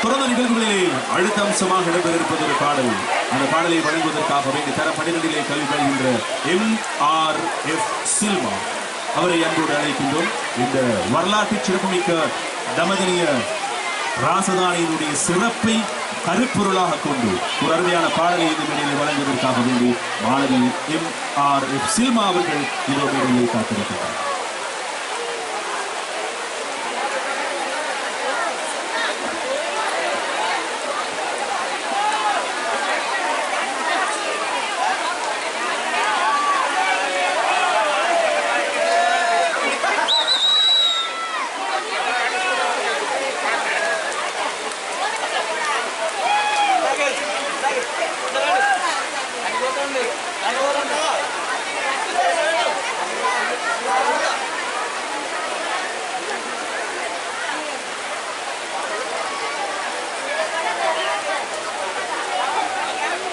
தொடர்ந்து நிகழ்வுகளிலே அடுத்த அம்சமாக இடம்பெறிருப்பது ஒரு பாடல். அந்த பாடலை வழங்குவதற்காக வேண்டி தர 12 கல்வி பயில்கின்ற MRF சில்வா அவரை அன்போடு அழைக்கின்றோம். இந்த வரலாற்று சிறப்புமிக்க தமதனிய ராசதானியினுடைய சிறப்பை கருப்பொருளாக கொண்டு ஒரு அருமையான பாடலை இந்த மேடையில் வழங்குவதற்காக வேண்டி மாணவி MRF சில்வா அவர்கள் இந்த மேடையை காத்திருக்கிறார்.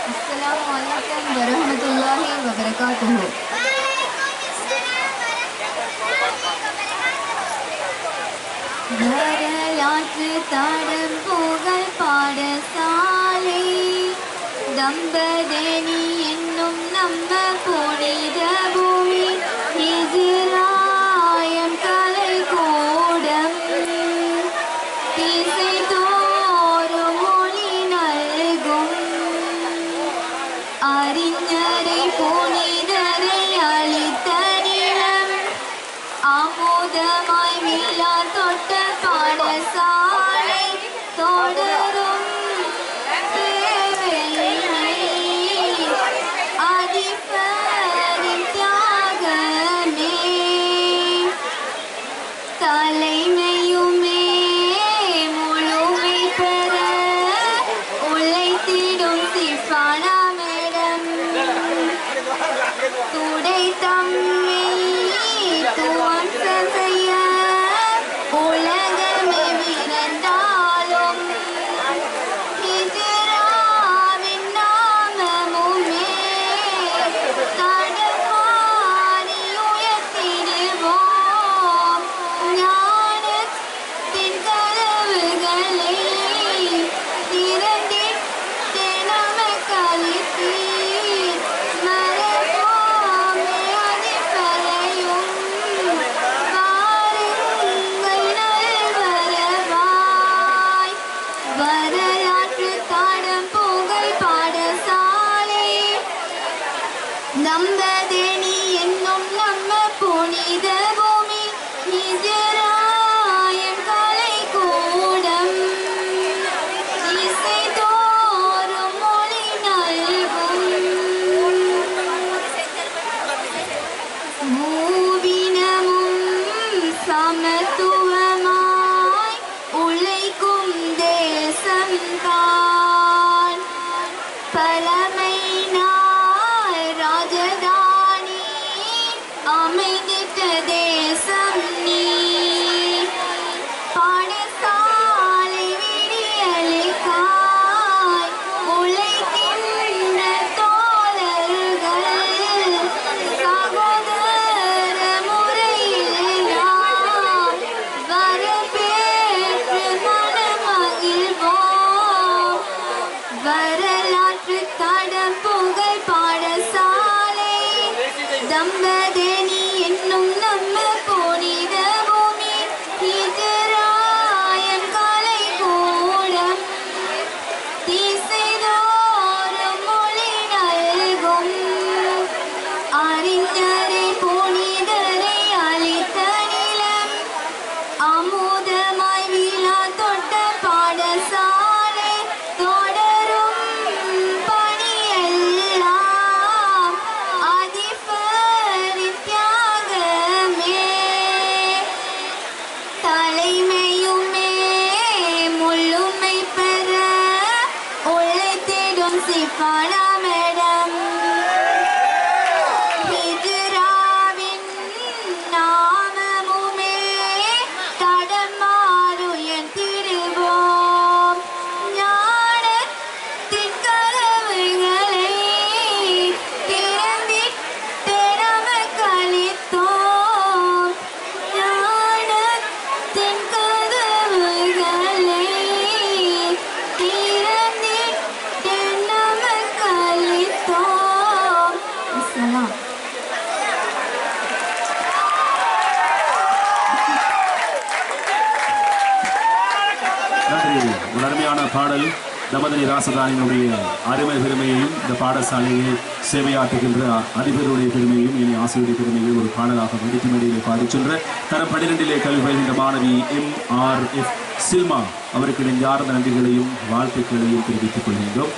Assalamualaikum warahmatullahi wabarakatuh. வரலாற்று தடம் புகழ் பாடசாலை தம்பதேனி என்னும் நம்ம புனித பூமி இஸ்ராயம் கலை கூடம் திசை தோறும் மொழி நல்கும் அறிஞரை புனிதரை அளித்த நிலம் அமுதமாய் விழா தொட்ட பாடசாலை தொடரும் அதிபரின் தியாகமே தலைமையுமே முழுமை பெற உழைத்திடும் சிப்பானா துடை தம்மை துவம்ச செய்ய உலகமே விரண்டாலும் ஹிஜ்ராவின் நாமமுமே தடுமாறி உயர்த்திடுவோம் ஞானத்தின் கதவுகளை திறந்திட்டு நமக்களித்து நம்பதேனி என்னும் நம்ம புனித பூமி இஸ்ராயம் கலை கூடம் இசை தோறும் மொழி நல்கும் மூவினமும் சமத்துவமாய் உழைக்கும் தேசம்தான் பழமை ராஜதானி அமைதித்த தேசம் நீ பாடசாலை விடியலுக்காய் உழைக்கின்ற தோழர்கள் சகோதர முறையில் நாம் வரவேற்று மனமகிழ்வோம் வரலாற்று தடம் புகழ் பாடசாலை தம்பதேனி என்னும் நம்ம புனித பூமி இஸ்ராயம் கலை கூடம் திசைதோறும் மொழி நல்கும் அறிஞரை புனிதரை அளித்த நிலம் அமுதமாய் விழா தொட்ட பாடசாலை தொடரும் பணியெல்லாம் அதிபரின் தியாகமே தலைமையுமே முழுமை பெற உழைத்திடும் சிப்பானா மேடம் ஹிஜ்ராவின் நாமமுமே தடமாறுயர்த்திடுவோம் ஞானத்தின் கதவுகளை திறந்திட்டு நமக்களித்தோம் ஞானத்தின் கதவுகளை பாடல் தமதனி ராசதானியினுடைய அருமை பெருமையையும் இந்த பாடசாலையை சேவையாற்றுகின்ற அதிபருடைய பெருமையும் இனி ஆசிரியருடைய பெருமையும் ஒரு பாடலாக வெடித்து மேடையிலே பாடிச் சென்ற தரம் 12 கல்வி பயில்கின்ற மாணவி MRF சில்மா அவருக்கு நெஞ்சார்ந்த நன்றிகளையும் வாழ்த்துக்களையும் தெரிவித்துக் கொள்கின்றோம்.